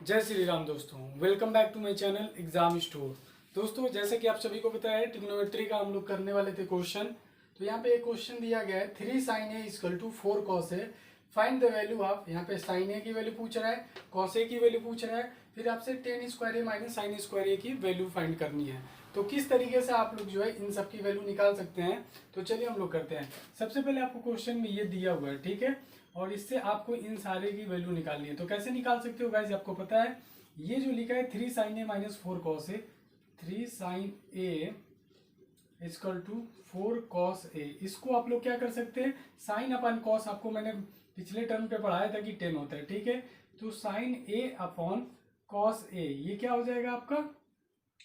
जय श्री राम दोस्तों, welcome back to my channel exam store. दोस्तों, जैसे कि आप सभी को पता है, ट्रिग्नोमेट्री का हम लोग करने वाले थे क्वेश्चन। तो यहाँ पे एक क्वेश्चन दिया गया है 3 sin a equal to 4 cos a, find the value of. यहाँ पे sin a की वैल्यू पूछ रहा है, cos a की वैल्यू पूछ रहा है, फिर आपसे tan square a minus sin square a की वैल्यू फाइंड करनी है। तो किस तरीके से आप लोग जो है इन सब की वैल्यू निकाल सकते हैं, तो चलिए हम लोग करते हैं। सबसे पहले आपको क्वेश्चन में ये दिया हुआ है, ठीक है, और इससे आपको इन सारे की वैल्यू निकालनी है। तो कैसे निकाल सकते हो गाइस, आपको पता है ये जो लिखा है 3 sin a minus 4 cos a, 3 sin a equal to 4 cos a, इसको आप लोग क्या कर सकते हैं, साइन अपन कॉस, आपको मैंने पिछले टर्म पे पढ़ाया था कि 10 होता है, ठीक है। तो sine a upon cos a, ये क्या हो जाएगा आपका,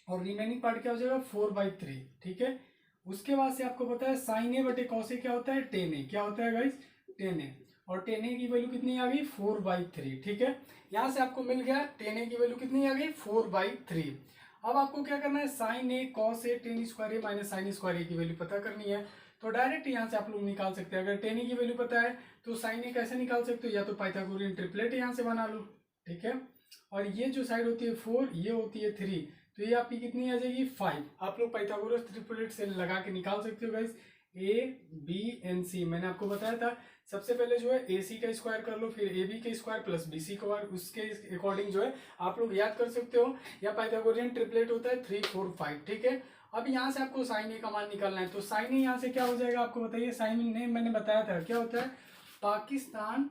और रिमेनिंग पार्ट क्या हो जाएगा 4/3, ठीक है। उसके बाद से आपको पता है साइन a बटे कॉस a क्या होता है 10a, क्या होता है गाइस 10a, और 10a की वैल्यू कितनी आ गई 4/3, ठीक है। यहाँ से आपको मिल गया 10a की वैल्यू कितनी आ गई 4/3। अब आपको क्या करना है, sine a cos a tan square a minus sine square a की वैल्यू पता करनी है। तो डायरेक्ट यहाँ से आप लोग निकाल सकते हैं। अगर tan a की वैल्यू पता है तो साइन a कैसे निकाल सकते हो, या तो पाइथागोरियन ट्रिपलेट यहाँ से बना लो, ठीक है। और ये जो साइड होती है 4, ये होती है 3, तो ये आपकी कितनी आ जाएगी 5। आप लोग पाइथागोरस ट्रिपलेट से लगा के निकाल सकते हो guys. A B and C मैंने आपको बताया था। सबसे पहले जो है ए सी का स्क्वायर कर लो, फिर ए बी का square plus B C square, उसके अकॉर्डिंग जो है आप लोग याद कर सकते हो। या पाइथागोरियन ट्रिपलेट होता है 3 4 5, ठीक है। अब यहाँ से आपको साइन ए का मान निकालना है। तो साइन ए यहाँ से क्या हो जाएगा आपको बताइए। साइन ए मैंने बताया था क्या होता है, पाकिस्तान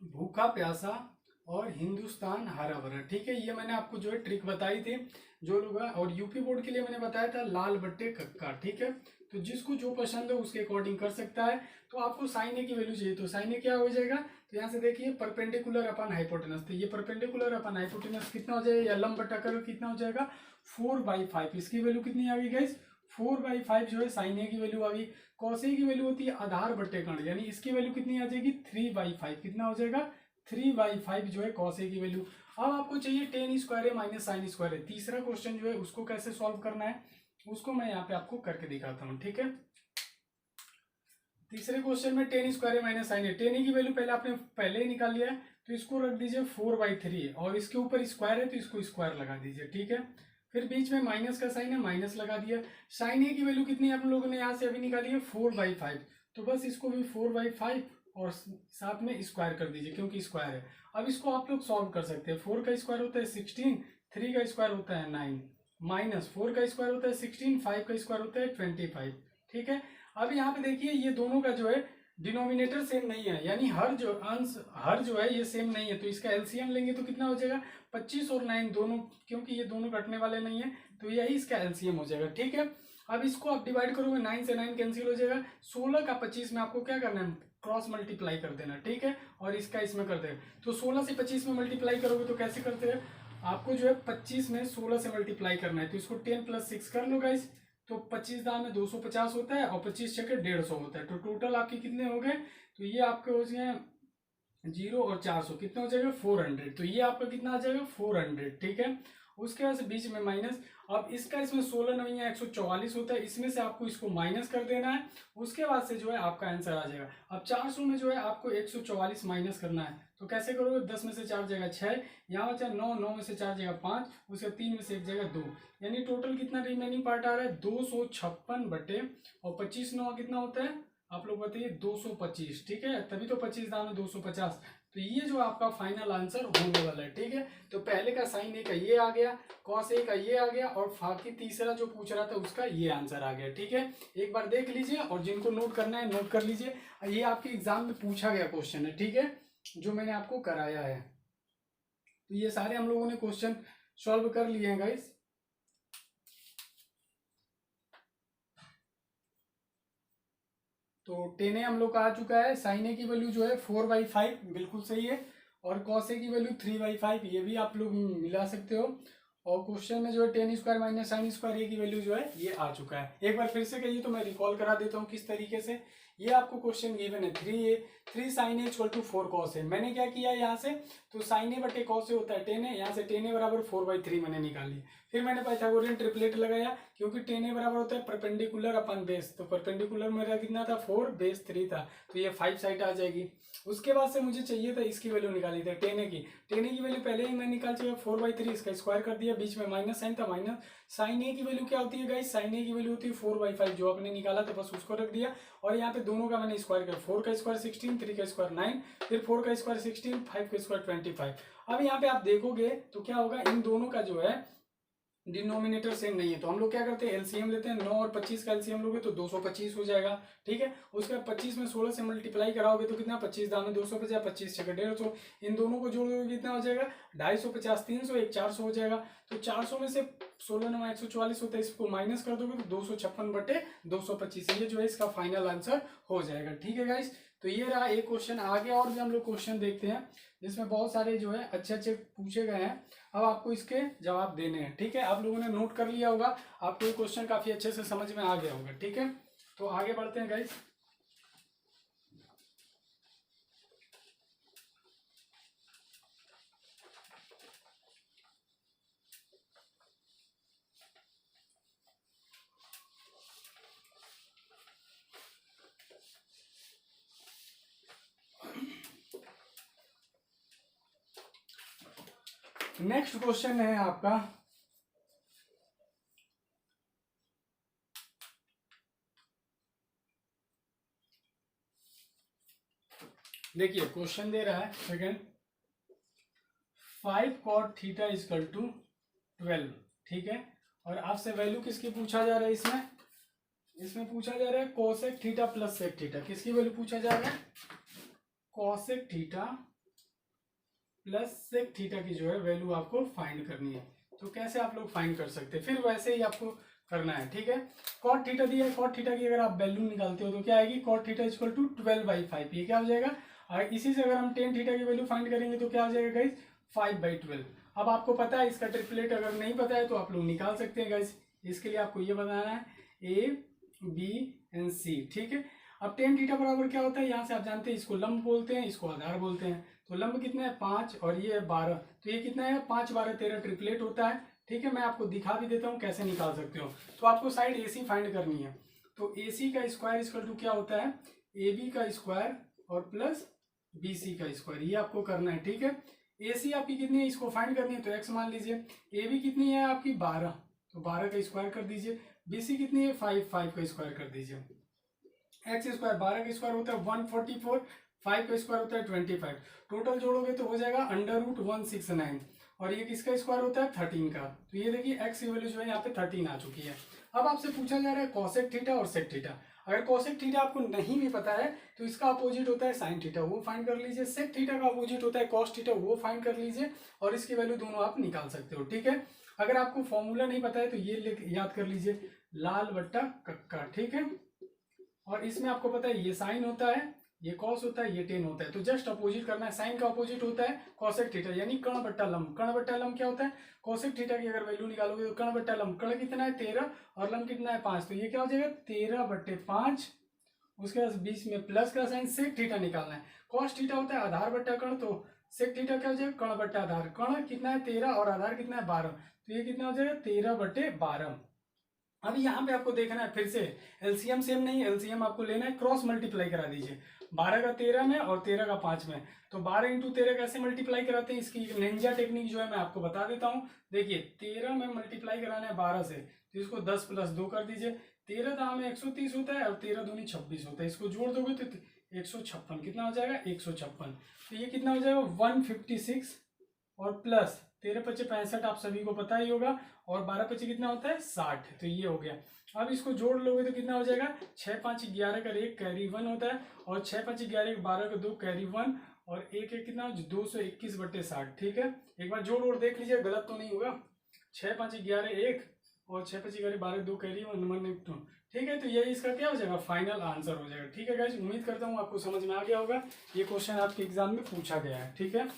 भूखा प्यासा और हिंदुस्तान हरा भरा, ठीक है। ये मैंने आपको जो है ट्रिक बताई थी जो लोग, और यूपी बोर्ड के लिए मैंने बताया था लाल बट्टे कक्का, ठीक है। तो जिसको जो पसंद है उसके अकॉर्डिंग कर सकता है। तो आपको साइन ए की वैल्यू चाहिए, तो साइन ए क्या हो जाएगा, तो यहाँ से देखिए परपेंडिकुलर अपन हाइपोटेनस, तो ये परपेंडिकुलर अपन हाइपोटेनस कितना हो जाएगा, या लंब बटा कर कितना हो जाएगा 4/5। इसकी वैल्यू कितनी आ गई गाइस 4/5 जो है साइन ए की वैल्यू आ गई। कॉस ए की वैल्यू होती है आधार बट्टे कर्ण, यानी इसकी वैल्यू कितनी आ जाएगी 3/5, कितना हो जाएगा 3/5 जो है कॉस ए की वैल्यू। अब आपको चाहिए टेन स्क्वायर ए माइनस साइन स्क्वायर ए। तीसरा क्वेश्चन जो है उसको कैसे सॉल्व करना है, उसको मैं यहाँ पे आपको करके दिखाता हूँ, ठीक है। तीसरे क्वेश्चन में टेन स्क्वायर ए माइनस साइन ए, टेन ए की वैल्यू पहले आपने पहले ही निकाल लिया है, तो इसको रख दीजिए 4/3, और इसके ऊपर स्क्वायर है तो इसको स्क्वायर लगा दीजिए, ठीक है। फिर बीच में माइनस का साइन है, माइनस लगा दिया। साइन ए की वैल्यू कितनी आप लोगों ने यहाँ से अभी निकाली है 4/5, तो बस इसको भी 4/5 और साथ में स्क्वायर कर दीजिए क्योंकि स्क्वायर है। अब इसको आप लोग सॉल्व कर सकते हैं। 4 का स्क्वायर होता है 16, 3 का स्क्वायर होता है 9, माइनस 4 का स्क्वायर होता है 16, 5 का स्क्वायर होता है 25, ठीक है। अब यहाँ पे देखिए ये दोनों का जो है डिनोमिनेटर सेम नहीं है, यानी हर जो है ये सेम नहीं है, तो इसका एलसीएम लेंगे तो कितना हो जाएगा 25 और 9 दोनों, क्योंकि ये दोनों कटने वाले नहीं है, तो यही इसका एलसीएम हो जाएगा, ठीक है। अब इसको आप डिवाइड करोगे 9 से 9 कैंसिल हो जाएगा। 16 का 25 में आपको क्या करना है, क्रॉस मल्टीप्लाई कर देना, ठीक है, और इसका इसमें कर देना। तो 16 से 25 में मल्टीप्लाई करोगे तो कैसे करते हैं, आपको जो है 25 में 16 से मल्टीप्लाई करना है, तो इसको 10 + 6 कर लो गाइस। तो 25 दाम में 250 होता है, और 25 छक्के 150 होता है, तो टोटल आपके कितने हो गए, तो ये आपके हो गए 0 और 400, कितना हो जाएगा 400, तो ये आपका कितना आ जाएगा 400, ठीक है। उसके बाद से बीच में माइनस। अब इसका इसमें 16 नहीं है 144 होता है, इसमें से आपको इसको माइनस कर देना है। उसके बाद से जो है आपका आंसर आ जाएगा। अब 400 में जो है आपको 144 माइनस करना है, तो कैसे करोगे, 10 में से 4 जाएगा 6, यहाँ बचा 9, 9 में से 4 जाएगा 5, उसके 3 में से 1 जाएगा 2, यानी टोटल कितना रिमेनिंग पार्ट आ रहा है 256 बटे, और 25 9 कितना होता है आप लोग बताइए 225, ठीक है, तभी तो 25 दाम में 250। तो ये जो आपका फाइनल आंसर होने वाला है, ठीक है। तो पहले का साइन ए का ये आ गया, कॉस ए का ये आ गया, और बाकी तीसरा जो पूछ रहा था उसका ये आंसर आ गया, ठीक है। एक बार देख लीजिए, और जिनको नोट करना है नोट कर लीजिए। ये आपके एग्जाम में पूछा गया क्वेश्चन है, ठीक है, जो मैंने आपको कराया है। तो ये सारे हम लोगों ने क्वेश्चन सॉल्व कर लिए हैं गाइस। तो 10a हम लोग का आ चुका है। साइन ए की वैल्यू जो है 4/5 बिल्कुल सही है, और कॉस ए की वैल्यू 3/5, ये भी आप लोग मिला सकते हो। और क्वेश्चन में जो है ten square minus sine square A की वैल्यू जो है ये आ चुका है। एक बार फिर से कहिए तो मैं रिकॉल करा देता हूँ किस तरीके से। ये आपको क्वेश्चन गिवन है 3a, 3 sin a equal to 4 cos a। मैंने क्या किया यहाँ से, तो sin a बटे cos a होता है tan a, यहाँ से tan a बराबर 4/3 मैंने निकाल लिया। फिर मैंने पाइथागोरियन ट्रिपलेट लगाया, क्योंकि tan a बराबर होता है परपेंडिकुलर अपन बेस, तो परपेंडिकुलर मेरा कितना था 4, बेस 3 था, तो ये 5 साइड आ जाएगी। उसके बाद से मुझे चाहिए था इसकी वैल्यू निकाली थी tan a की वैल्यू पहले ही मैं निकाल चुका, 4/3 इसका स्क्वायर कर दिया, बीच में माइनस साइन था, माइनस sin a की वैल्यू क्या होती है गाइस, sin a की वैल्यू होती है 4/5, जो आपने निकाला था बस उसको रख दिया, और यहाँ पे दोनों का मैंने स्क्वायर किया, 4 का स्क्वायर 16, 3 का स्क्वायर 9, फिर 4 का स्क्वायर 16, 5 का स्क्वायर 25। अब यहाँ पे आप देखोगे तो क्या होगा, इन दोनों का जो है डिनोमिनेटर सेम नहीं है, तो हम लोग क्या करते हैं एलसीएम लेते हैं, 9 और 25 का एलसीएम लोगे तो 225 हो जाएगा। ठीक है, उसके बाद 25 में 16 से मल्टीप्लाई कराओगे तो कितना, 25 दाम 250, 25 छः 150, इन दोनों को जोड़ दोगे कितना हो जाएगा, 250, 300, एक 400 हो जाएगा। तो 400 में से 16 9 144 होता है, इसको माइनस कर दोगे तो 256/225, ये जो है इसका फाइनल आंसर हो जाएगा। ठीक है गाइस, तो ये रहा एक क्वेश्चन। आगे और भी हम लोग क्वेश्चन देखते हैं जिसमें बहुत सारे जो है अच्छे अच्छे पूछे गए हैं, अब आपको इसके जवाब देने हैं। ठीक है, आप लोगों ने नोट कर लिया होगा, आपको ये क्वेश्चन काफी अच्छे से समझ में आ गया होगा। ठीक है, तो आगे बढ़ते हैं गाइस। नेक्स्ट क्वेश्चन है आपका, देखिए क्वेश्चन दे रहा है second, 5 cot theta equal to 12। ठीक है, और आपसे वैल्यू किसकी पूछा जा रहा है, इसमें पूछा जा रहा है cosec theta plus sec theta, किसकी वैल्यू पूछा जा रहा है, cosec theta plus sec theta की जो है वैल्यू आपको फाइंड करनी है। तो कैसे आप लोग फाइंड कर सकते हैं, फिर वैसे ही आपको करना है। ठीक है, कॉट थीटा दिया है, कॉट थीटा की अगर आप वैल्यू निकालते हो तो क्या आएगी, कॉट थीटा इक्वल टू 12/5, ये क्या हो जाएगा। और इसी से अगर हम टेन थीटा की वैल्यू फाइंड करेंगे तो क्या हो जाएगा गाइस, 5/12। अब आपको पता है इसका ट्रिपलेट, अगर नहीं पता है तो आप लोग निकाल सकते हैं गाइस। इसके लिए आपको ये बताना है ए बी एंड सी। ठीक है, अब टेन थीटा बराबर क्या होता है, यहाँ से आप जानते हैं इसको लंब बोलते हैं, इसको आधार बोलते हैं। तो लंब कितना है 5 और ये है 12, तो ये कितना है 5 12 13 ट्रिपलेट होता है। ठीक है, मैं आपको दिखा भी देता हूँ कैसे निकाल सकते हो। तो आपको साइड AC फाइंड करनी है, तो AC का स्क्वायर इक्वल टू क्या होता है, AB का स्क्वायर और प्लस BC का स्क्वायर, ये आपको करना है। ठीक है, AC आपकी कितनी है, इसको फाइंड करनी है, तो x मान लीजिए। AB कितनी है आपकी 12, तो 12 का स्क्वायर कर दीजिए। BC कितनी है 5, 5 का स्क्वायर कर दीजिए। एक्स स्क्वायर 12 का स्क्वायर होता है 144, 5 का स्क्वायर होता है 25, टोटल जोड़ोगे तो हो जाएगा √169, और ये किसका स्क्वायर होता है 13 का। तो ये देखिए एक्स की वैल्यू जो है यहाँ पे 13 आ चुकी है। अब आपसे पूछा जा रहा है कॉसेक थीटा और सेक थीटा। अगर कॉसेक थीटा आपको नहीं भी पता है तो इसका अपोजिट होता है साइन थीटा, वो फाइंड कर लीजिए। सेक थीटा का अपोजिट होता है कॉस थीटा, वो फाइंड कर लीजिए, और इसकी वैल्यू दोनों आप निकाल सकते हो। ठीक है, अगर आपको फॉर्मूला नहीं पता है तो ये याद कर लीजिए, लाल बट्टा कक्का। ठीक है, और इसमें आपको पता है ये साइन होता है, ये कॉस होता है, ये टेन होता है, तो जस्ट अपोजिट करना है। साइन का अपोजिट होता है कॉसेक थीटा, यानी कर्ण बट्टा लंब। कर्ण बट्टा लंब क्या होता है, कॉसेक थीटा की अगर वैल्यू निकालोगे तो कर्ण बट्टा लंब, कर्ण कितना है 13 और लंब कितना है 5, तो ये क्या हो जाएगा 13/5। उसके बाद बीच में प्लस का साइन, सेक थीटा निकालना है। कॉस थीटा होता है आधार बट्टा कर्ण, तो सेक थीटा क्या हो जाएगा कर्ण बट्टा आधार। कर्ण कितना है 13 और आधार कितना है 12, तो ये कितना हो जाएगा 13/12। अब यहाँ पे आपको देखना है फिर से, एलसीएम सेम नहीं, एलसीएम आपको लेना है, क्रॉस मल्टीप्लाई करा दीजिए। 12 का 13 में और 13 का 5 में, तो 12 × 13 कैसे मल्टीप्लाई कराते हैं, इसकी निंजा टेक्निक जो है मैं आपको बता देता हूँ। देखिए 13 में मल्टीप्लाई कराना है 12 से, तो इसको 10 + 2 कर दीजिए। 13 दाम में 130 होता है और 13 दूनी 26 होता है, इसको जोड़ दोगे तो 156, कितना हो जाएगा 156। तो ये कितना हो जाएगा 156, और प्लस 13 × 5 = 65, आप सभी को पता ही होगा, और 12 × 5 कितना होता है 60, तो ये हो गया। अब इसको जोड़ लोगे तो कितना हो जाएगा 6 × 5 = 11 का 1 कैरी 1 होता है, और 6 × 5 = 11 का 12 का 2 कैरी 1, और 1 1 कितना 221/60। ठीक है, एक बार जोड़ और देख लीजिए, गलत तो नहीं होगा। 6 × 5 = 11 1, और 6 × 5 = 11 12 2 कैरी 1 1 1 2। ठीक है, तो यही इसका क्या हो जाएगा फाइनल आंसर हो जाएगा। ठीक है गाइस, उम्मीद करता हूँ आपको समझ में आ गया होगा, ये क्वेश्चन आपके एग्जाम में पूछा गया है। ठीक है।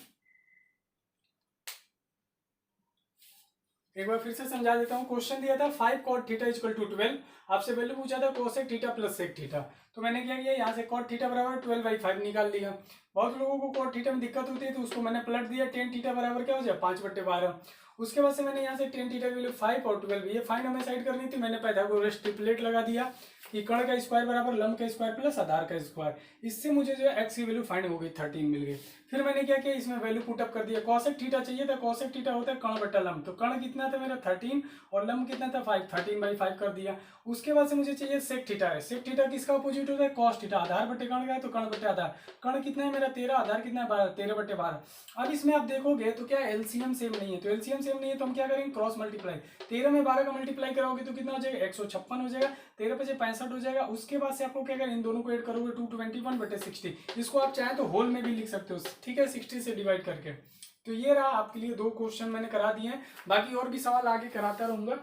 एक बार फिर से समझा देता हूँ। क्वेश्चन दिया था 5 cot थीटा इक्वल टू 12, आपसे वैल्यू पूछा था cosec theta plus sec theta. तो मैंने क्या किया, यहाँ से cot थीटा बराबर 12/5 निकाल लिया। बहुत लोगों को cot थीटा में दिक्कत होती है तो उसको मैंने पलट दिया, tan थीटा बराबर क्या हो जाए 5/12। उसके बाद से मैंने यहाँ से tan थीटा की वैल्यू 5 और 12 ये फाइंड हमें साइड करनी थी। मैंने पाइथागोरस ट्रिपलेट लगा दिया कि कर्ण का स्क्वायर बराबर लंब का स्क्वायर प्लस आधार का स्क्वायर। इससे मुझे जो है एक्स की वैल्यू फाइंड हो गई 13 मिल गई। फिर मैंने क्या किया, इसमें वैल्यू पुटअप कर दिया। कॉसेक थीटा चाहिए था, कॉसेक थीटा होता है कर्ण बट्टा लंब, तो कर्ण कितना था मेरा 13 और लंब कितना था 5, 13/5 कर दिया। उसके बाद से मुझे चाहिए सेक थीटा है। सेक थीटा किसका अपोजिट होता है, कॉस थीटा। आधार बट्टे कर्ण का है तो कर्ण बट्टे आधार। कर्ण कितना है मेरा 13, आधार कितना है 12, 13/12। अब इसमें आप देखोगे तो क्या एलसीएम सेम नहीं है, तो एलसीएम सेम नहीं है तो हम क्या करेंगे, क्रॉस मल्टीप्लाई। 13 में 12 का मल्टीप्लाई कराओगे तो कितना हो जाएगा 156 हो जाएगा, 13 × 65 हो जाएगा। उसके बाद से आपको क्या करें, इन दोनों को ऐड करोगे 221/60। इसको आप चाहे तो होल में भी लिख सकते हो, ठीक है, 60 से डिवाइड करके। तो ये रहा आपके लिए 2 क्वेश्चन मैंने करा दिए हैं, बाकी और भी सवाल आगे कराता रहूंगा।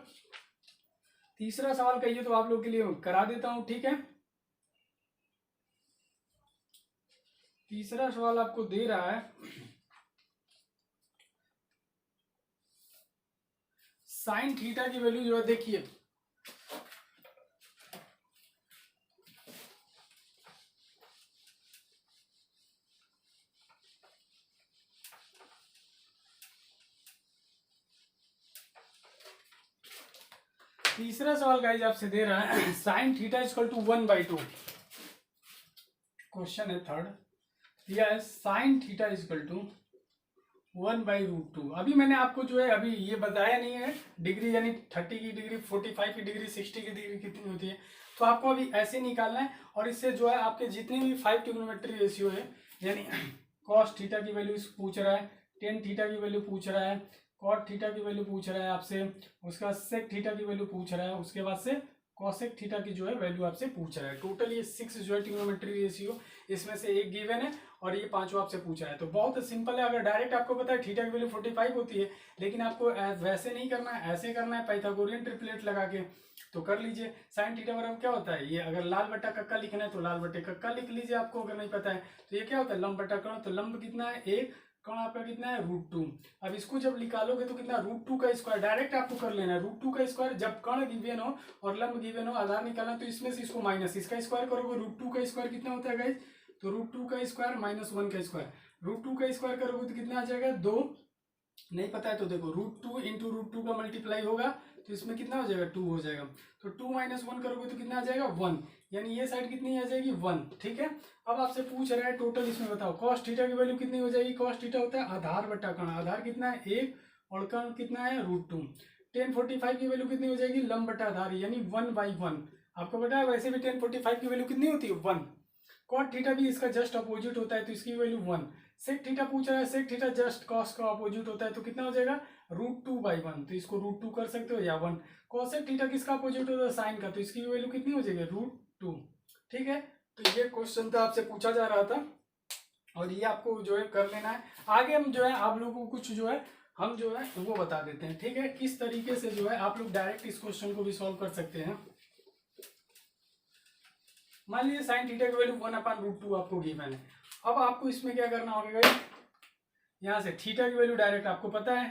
तीसरा सवाल कहिए तो आप लोग के लिए करा देता हूं, ठीक है। तीसरा सवाल आपको दे रहा है साइन थीटा की वैल्यू जो है देखिए, तीसरा सवाल गाइस आपसे दे रहा है sine theta equal to 1/2। Question है थर्ड, दिया है साइन थीटा इक्वल टू 1/√2। अभी मैंने आपको जो है अभी ये बताया नहीं है डिग्री, यानी 30 की डिग्री, 45 की डिग्री, 60 की डिग्री कितनी होती है, तो आपको अभी ऐसे निकालना है। और इससे जो है आपके जितने भी 5 ट्रिग्नोमेट्री रेशियो है, यानी कॉस थीटा की वैल्यू पूछ रहा है, टेन थीटा की वैल्यू पूछ रहा है, कॉट थीटा की वैल्यू पूछ रहा है आपसे, उसके बाद सेक थीटा की वैल्यू पूछ रहा है, उसके बाद से कॉसेक थीटा की जो है वैल्यू आपसे पूछ रहा है। टोटल ये 6 जो है ट्रिग्नोमेट्री रेशियो, इसमें से एक गिवन है और ये 5 आपसे पूछ रहा है। तो बहुत सिंपल है। अगर डायरेक्ट आपको पता है थीटा की वैल्यू 45 होती है, लेकिन आपको वैसे नहीं करना है, ऐसे करना है पाइथागोरियन ट्रिपलेट लगा के, तो कर लीजिए। साइन थीटा बराबर क्या होता है, ये अगर लाल बट्टा कक्का लिखना है तो लाल बट्टे कक्का लिख लीजिए आपको, अगर नहीं पता है तो ये क्या होता है लंब बट्टा कर्ण। तो लंब कितना है 1, कर्ण आपका कितना है √2। अब इसको जब निकालोगे तो कितना √2 का स्क्वायर, डायरेक्ट आपको कर लेना है √2 का स्क्वायर। जब कर्ण गिवन हो और लंब गिवन हो, आधार निकालना, तो इसमें से इसको माइनस, इसका स्क्वायर करोगे, √2 का स्क्वायर कितना होता है गाइस, तो √2 का स्क्वायर माइनस 1 का स्क्वायर। √2 का स्क्वायर करोगे तो कितना आ जाएगा 2, नहीं पता है तो देखो √2 इंटू √2 का मल्टीप्लाई होगा तो इसमें कितना हो जाएगा 2 हो जाएगा। तो 2 - 1 करोगे तो कितना आ जाएगा 1, यानी ये साइड कितनी आ जाएगी 1, ठीक है। अब आपसे पूछ रहा है टोटल, इसमें बताओ कॉस थीटा की वैल्यू कितनी हो जाएगी। कॉस थीटा होता है आधार बट्टा कर्ण, आधार कितना है 1 और कर्ण कितना है √2। tan 45 की वैल्यू कितनी हो जाएगी, लंब बट्टा आधार यानी 1/1। आपको पता है वैसे भी tan 45 की वैल्यू कितनी होती है 1। कॉट थीटा भी इसका जस्ट अपोजिट होता है तो इसकी वैल्यू 1। सेक थीटा पूछ रहा है, सेक थीटा जस्ट कॉस का अपोजिट होता है तो कितना हो जाएगा √2/1, तो इसको √2 कर सकते हो या 1। कॉसेक थीटा किसका अपोजिट होता है साइन का, तो इसकी वैल्यू कितनी हो जाएगी √2, ठीक है। तो ये क्वेश्चन तो आपसे पूछा जा रहा था और ये आपको जो है कर लेना है। आगे हम जो है आप लोगों को कुछ जो है हम जो है वो बता देते हैं, ठीक है, किस तरीके से जो है आप लोग डायरेक्ट इस क्वेश्चन को भी सॉल्व कर सकते हैं। मान लीजिए साइन थीटा की वैल्यू 1/√2 आपको गिवन है। अब आपको इसमें क्या करना होगा, यहाँ से थीटा की वैल्यू डायरेक्ट आपको पता है,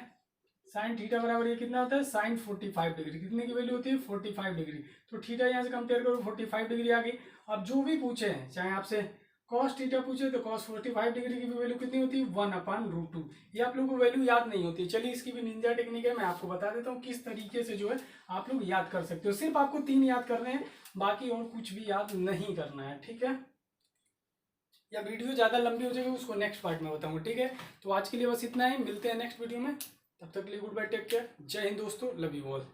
साइन थीटा बराबर ये कितना होता है साइन 45 डिग्री, कितने की वैल्यू होती है 45 डिग्री। तो थीटा यहाँ से कंपेयर करो 45 डिग्री आ गई। अब जो भी पूछे हैं, चाहे आपसे कॉस थीटा पूछे तो कॉस 45 डिग्री की वैल्यू कितनी होती है 1/√2। ये आप लोगों को वैल्यू याद नहीं होती। चलिए इसकी भी निंजा टेक्निक है, मैं आपको बता देता हूँ किस तरीके से जो है आप लोग याद कर सकते हो। सिर्फ आपको 3 याद करने हैं, बाकी और कुछ भी याद नहीं करना है, ठीक है। या वीडियो ज़्यादा लंबी हो जाएगी उसको नेक्स्ट पार्ट में बताऊंगा, ठीक है। तो आज के लिए बस इतना ही, मिलते हैं नेक्स्ट वीडियो में, तब तक के लिए गुड बाय, टेक केयर, जय हिंद दोस्तों, लव यू ऑल।